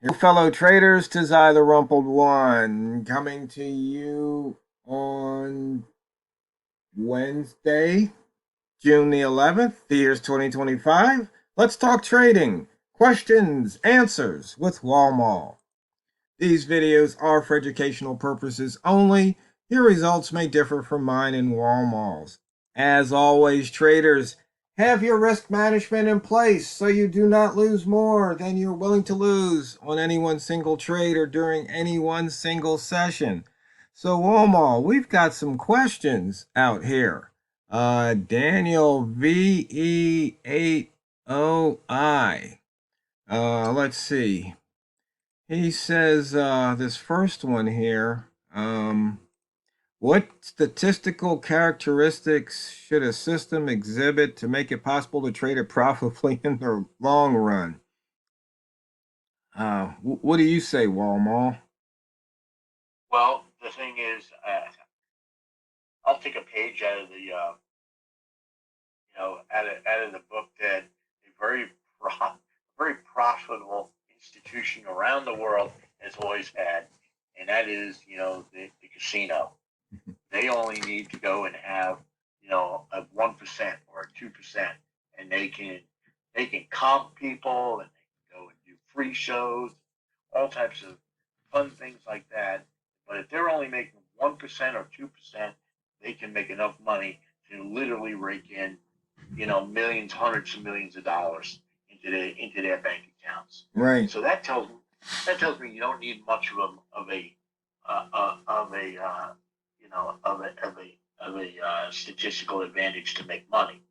Your fellow traders, 'tis I, the Rumpled One, coming to you on Wednesday, June the 11th, the year's 2025. Let's talk trading, questions, answers with Walmal. These videos are for educational purposes only. Your results may differ from mine and Walmal's. As always, traders, have your risk management in place so you do not lose more than you're willing to lose on any one single trade or during any one single session. So, Walmal, we've got some questions out here. Daniel VE8OI. Let's see. He says this first one here. What statistical characteristics should a system exhibit to make it possible to trade it profitably in the long run? What do you say, Walmall? Well, the thing is, I'll take a page out of out of the book that a very profitable institution around the world has always had, and that is, the casino. They only need to go and have, a 1% or a 2%, and they can comp people, and they can go and do free shows, all types of fun things like that. But if they're only making 1% or 2%, they can make enough money to literally rake in, millions, hundreds of millions of dollars into their bank accounts. Right. So that tells me you don't need much of a statistical advantage to make money.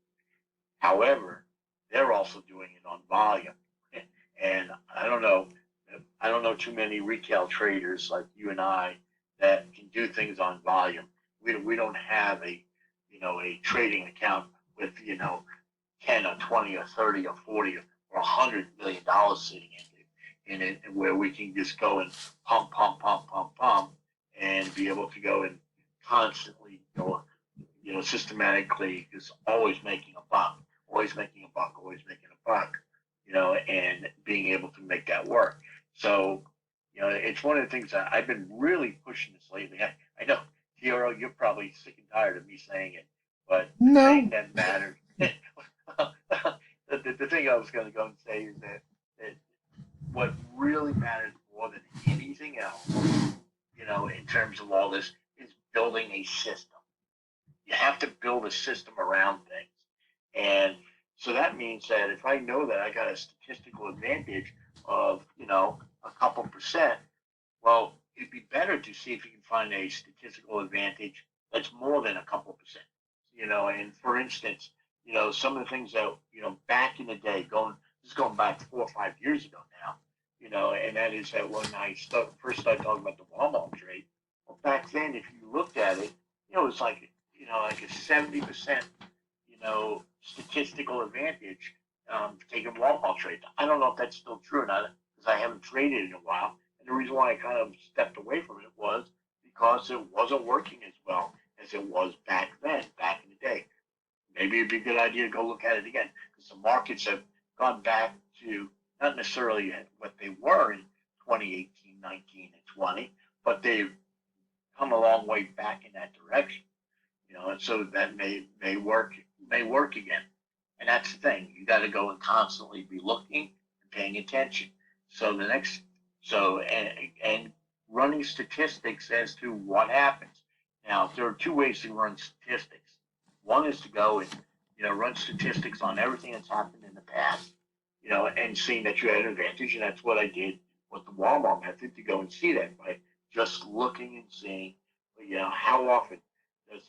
However, they're also doing it on volume, and I don't know too many retail traders like you and I that can do things on volume. We don't have a trading account with 10 or 20 or 30 or 40 or $100 million sitting in it, where we can just go and pump and be able to go and constantly systematically just always making a buck, always making a buck, always making a buck, and being able to make that work. So, it's one of the things that I've been really pushing this lately. I know, Tiro, you're probably sick and tired of me saying it, but the No. thing that matters, the thing I was going to go and say is that what really matters more than anything else, in terms of all this, is building a system. You have to build a system around things. And so that means that if I know that I got a statistical advantage of, a couple percent, well, it'd be better to see if you can find a statistical advantage that's more than a couple percent. And for instance, some of the things that, back in the day, going back 4 or 5 years ago now, and that is that when first started talking about the Walmart trade, well, back then, if you looked at it, it was like a 70%, statistical advantage taking Walmart trades. I don't know if that's still true or not because I haven't traded in a while. And the reason why I kind of stepped away from it was because it wasn't working as well as it was back then, back in the day. Maybe it'd be a good idea to go look at it again because the markets have gone back to not necessarily what they were in 2018, 19, and 20, but they've come a long way back in that direction. And so that may work again. And that's the thing. You got to go and constantly be looking and paying attention. So the next, so and running statistics as to what happens. Now there are two ways to run statistics. One is to go and run statistics on everything that's happened in the past, and seeing that you had an advantage, and that's what I did with the Walmart method to go and see that by just looking and seeing, how often does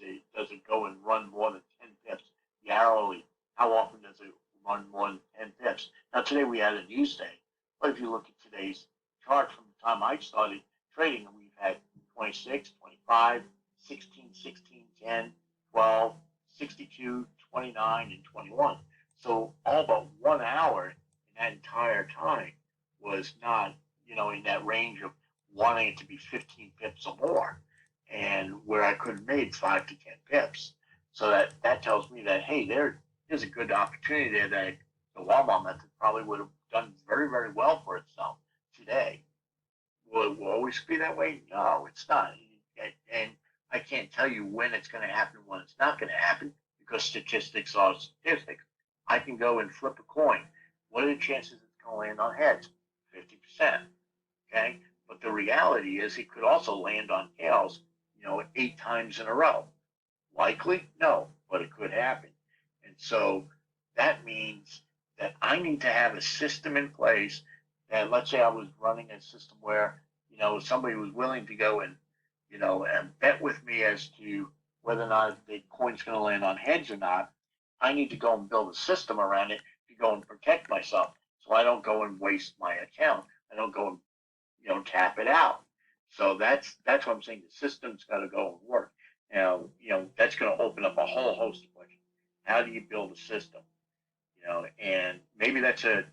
it go and run more than 10 pips? The hourly, how often does it run more than 10 pips? Now today we had a news day, but if you look at today's chart from the time I started trading, we've had 26, 25, 16, 16, 10, 12, 62, 29, and 21. So all but 1 hour in that entire time was not, in that range of wanting it to be 15 pips or more, and where I could have made 5 to 10 pips. So that tells me that, hey, there's a good opportunity there that the Walmart method probably would have done very, very well for itself to today. Will it always be that way? No, it's not. And I can't tell you when it's going to happen, when it's not going to happen, because statistics are statistics. I can go and flip a coin. What are the chances it's going to land on heads? 50%. Okay. But the reality is it could also land on tails, 8 times in a row. Likely? No, but it could happen. And so that means that I need to have a system in place that, let's say I was running a system where, somebody was willing to go and, and bet with me as to whether or not the coin's going to land on heads or not. I need to go and build a system around it to go and protect myself so I don't go and waste my account. I don't go and, tap it out. So that's what I'm saying. The system's got to go and work. Now, that's going to open up a whole host of questions. How do you build a system? And maybe that's a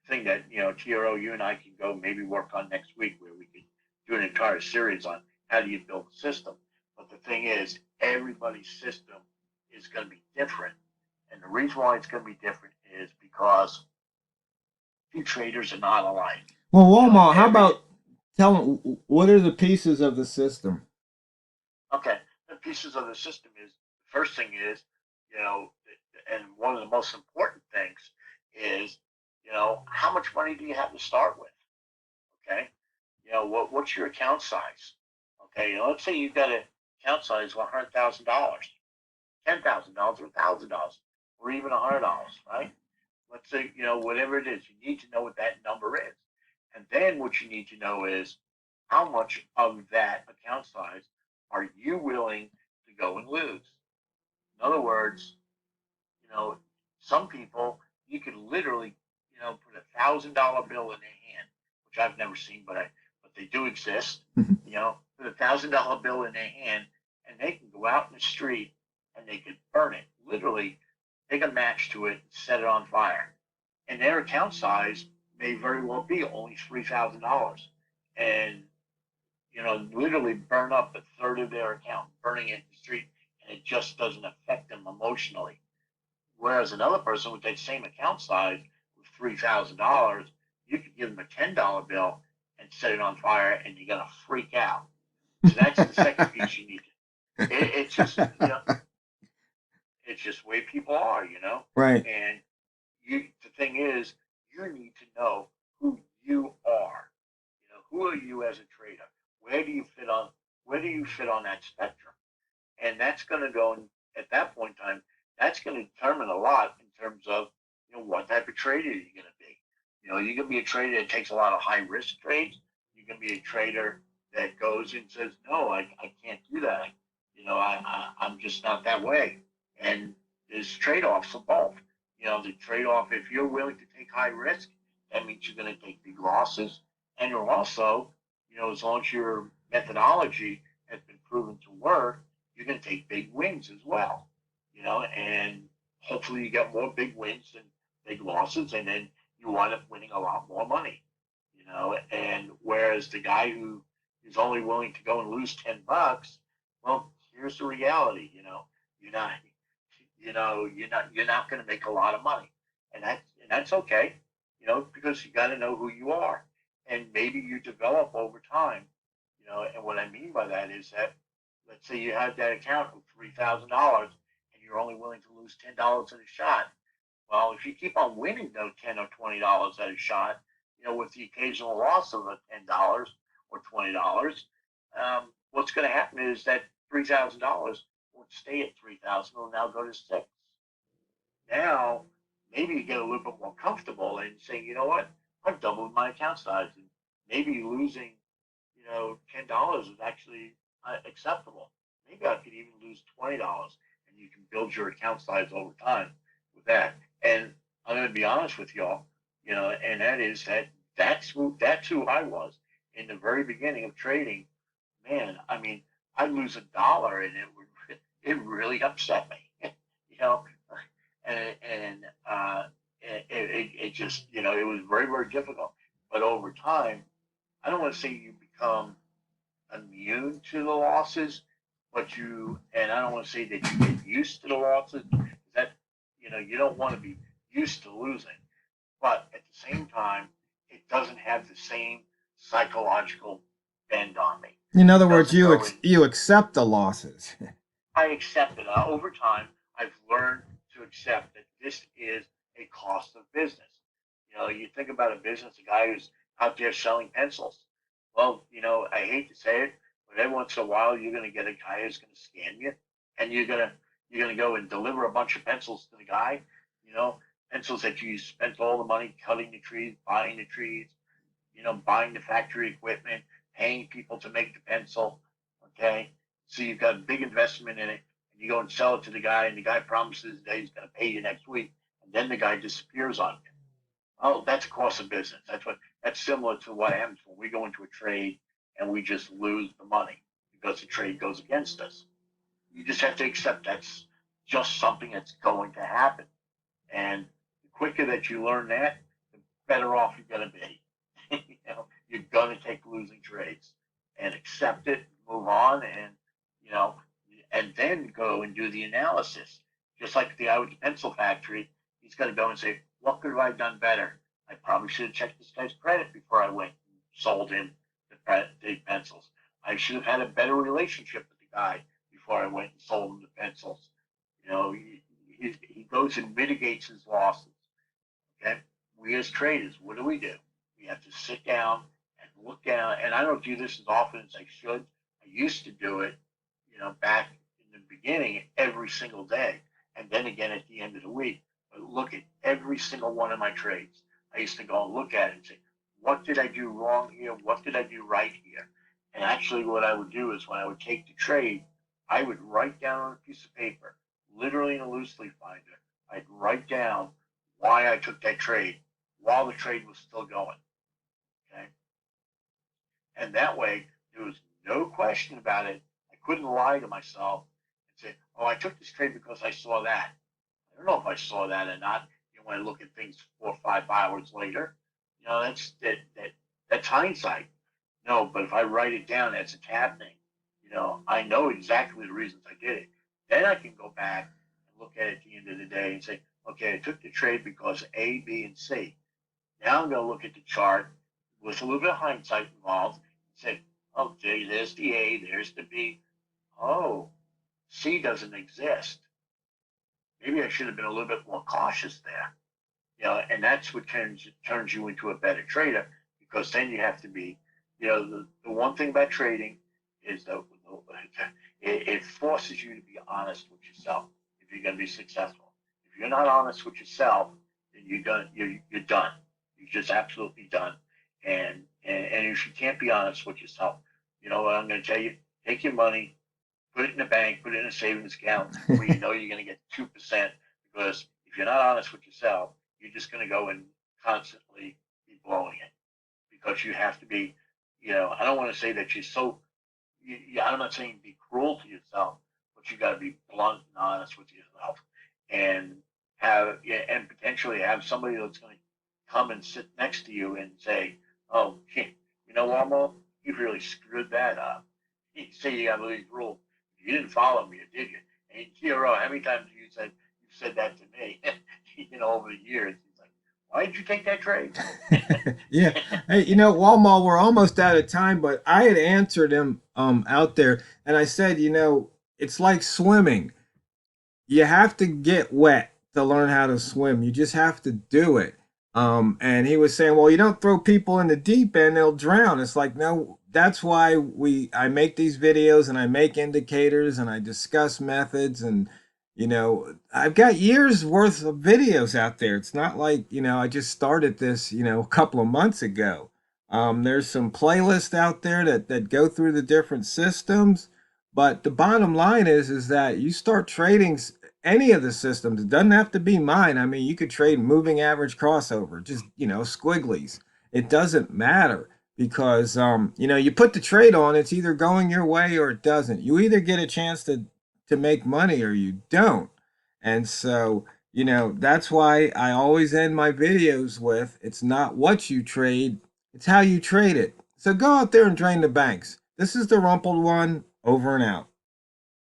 thing that TRO, you and I can go maybe work on next week, where we could do an entire series on how do you build a system. But the thing is, everybody's system is going to be different, and the reason why it's going to be different is because two traders are not alike. Well, Walmal, how about tell them what are the pieces of the system? Okay, the pieces of the system is, the first thing is, and one of the most important things is, how much money do you have to start with? Okay, what's your account size? Okay, let's say you've got an account size of $100,000, $10,000, or $1,000, or even $100, right? Let's say, whatever it is, you need to know what that number is. And then what you need to know is how much of that account size are you willing to go and lose? In other words, some people, you could literally, put $1,000 bill in their hand, which I've never seen, but they do exist. Put $1,000 bill in their hand, and they can go out in the street and they could burn it. Literally, take a match to it and set it on fire. And their account size may very well be only $3,000, and literally burn up a third of their account, burning it in the street, and it just doesn't affect them emotionally. Whereas another person with that same account size with $3,000, you could give them a $10 bill and set it on fire, and you're gonna freak out. So that's the second piece you need. It's just it's just the way people are, Right. And the thing is, you need to know who you are. Who are you as a trader? Where do you fit on? Where do you fit on that spectrum? And that's going to go at that point in time. That's going to determine a lot in terms of what type of trader you're going to be. You can be a trader that takes a lot of high risk trades. You can be a trader that goes and says, no, I can't do that. I'm just not that way. And there's trade offs for both. The trade off, if you're willing to take high risk, that means you're going to take big losses. And you're also, as long as your methodology has been proven to work, you're going to take big wins as well. And hopefully you get more big wins than big losses, and then you wind up winning a lot more money. And whereas the guy who is only willing to go and lose $10, well, here's the reality. You're not, you're not going to make a lot of money, and that's okay. Because you got to know who you are, and maybe you develop over time. And what I mean by that is that, let's say you have that account with $3,000, and you're only willing to lose $10 at a shot. Well, if you keep on winning those $10 or $20 at a shot, with the occasional loss of $10 or $20, what's going to happen is that $3,000 won't stay at 3,000; will now go to 6. Now, maybe you get a little bit more comfortable and saying, you know what, I've doubled my account size, and maybe losing, $10 is actually acceptable. Maybe I could even lose $20, and you can build your account size over time with that. And I'm going to be honest with y'all, and that is that's who I was in the very beginning of trading. Man, I mean, I'd lose $1, and it really upset me, you know, and it just it was very, very difficult. But over time, I don't want to say you become immune to the losses, but and I don't want to say that you get used to the losses. That you don't want to be used to losing, but at the same time, it doesn't have the same psychological bend on me. In other It words, doesn't go in. you accept the losses. I accept it. Over time, I've learned to accept that this is a cost of business. You think about a business, a guy who's out there selling pencils. Well, I hate to say it, but every once in a while, you're going to get a guy who's going to scam you, and you're going to go and deliver a bunch of pencils to the guy. You know, pencils that you spent all the money cutting the trees, buying the trees, buying the factory equipment, paying people to make the pencil. Okay, so you've got a big investment in it, and you go and sell it to the guy, and the guy promises that he's going to pay you next week, and then the guy disappears on you. Oh, that's a cost of business. That's similar to what happens when we go into a trade and we just lose the money because the trade goes against us. You just have to accept that's just something that's going to happen. And the quicker that you learn that, the better off you're going to be. You're going to take losing trades and accept it, move on, you know, and then go and do the analysis. Just like the guy with the pencil factory, he's got to go and say, what could I have done better? I probably should have checked this guy's credit before I went and sold him the pencils. I should have had a better relationship with the guy before I went and sold him the pencils. He goes and mitigates his losses. Okay, we as traders, what do? We have to sit down and look down. And I don't do this as often as I should. I used to do it, back in the beginning, every single day, and then again at the end of the week. But look at every single one of my trades. I used to go and look at it and say, what did I do wrong here? What did I do right here? And actually, what I would do is when I would take the trade, I would write down on a piece of paper, literally in a loose leaf binder, I'd write down why I took that trade while the trade was still going. Okay. And that way, there was no question about it. I couldn't lie to myself and say, oh, I took this trade because I saw that. I don't know if I saw that or not. When I look at things 4 or 5 hours later, that's hindsight. No, but if I write it down as it's happening, I know exactly the reasons I did it. Then I can go back and look at it at the end of the day and say, okay, I took the trade because A, B, and C. Now I'm going to look at the chart with a little bit of hindsight involved and say, oh, there's the A, there's the B. Oh, C doesn't exist. Maybe I should have been a little bit more cautious there. And that's what turns you into a better trader, because then you have to be, the one thing about trading is that it forces you to be honest with yourself if you're going to be successful. If you're not honest with yourself, then you're done. You're done. You're just absolutely done. And if you can't be honest with yourself, you know what I'm going to tell you? Take your money, put it in the bank, put it in a savings account where you know you're going to get 2%. Because if you're not honest with yourself, you're just going to go and constantly be blowing it. Because you have to be, I don't want to say that you're so. I'm not saying be cruel to yourself, but you got to be blunt and honest with yourself, and and potentially have somebody that's going to come and sit next to you and say, "Oh, Walmal, you really screwed that up. You say you got to these rules. You didn't follow me, did you?" And how many times you said that to me, over the years. He's like, why did you take that trade? Yeah. Hey, Walmal, we're almost out of time, but I had answered him out there, and I said, it's like swimming. You have to get wet to learn how to swim. You just have to do it. And he was saying, well, you don't throw people in the deep end, they'll drown. It's like, no, that's why I make these videos and I make indicators and I discuss methods, and I've got years worth of videos out there. It's not like, I just started this, a couple of months ago. There's some playlists out there that go through the different systems. But the bottom line is that you start trading any of the systems. It doesn't have to be mine. I mean, you could trade moving average crossover, just, squigglies. It doesn't matter, because, you put the trade on, it's either going your way or it doesn't. You either get a chance to make money or you don't. And so, that's why I always end my videos with, it's not what you trade, it's how you trade it. So go out there and drain the banks. This is the Rumpled One, over and out.